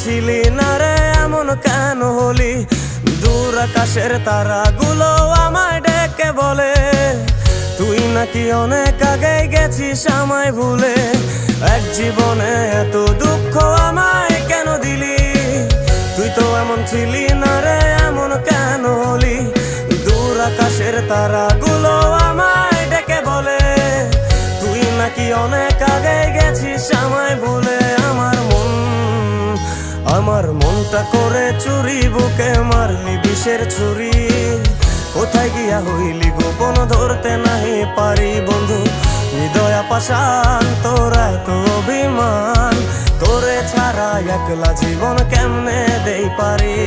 ছিলি না রে, এমন কেন হলি? দূর আকাশের তারাগুলো আমায় ডেকে বলে তুই নাকি অনেক আগে গেছিস আমায় ভুলে। এক জীবনে এত দুঃখ আমায় কেন দিলি? তুই তো এমন ছিলি না রে, এমন কেন হলি? দূর আকাশের তারাগুলো আমায় ডেকে বলে তুই নাকি অনেক আগে গেছিস আমায় ভুলে। আমার মনটা করে চুরি, বুকে মারলি বিষের ছুরি। কোথায় গিয়া হইলি গোপন, ধরতে নাহি পারি বন্ধু। হৃদয় পাষাণ তোর এত অভিমান, তোরে ছাড়া একলা জীবন কেমনে দেই পারি?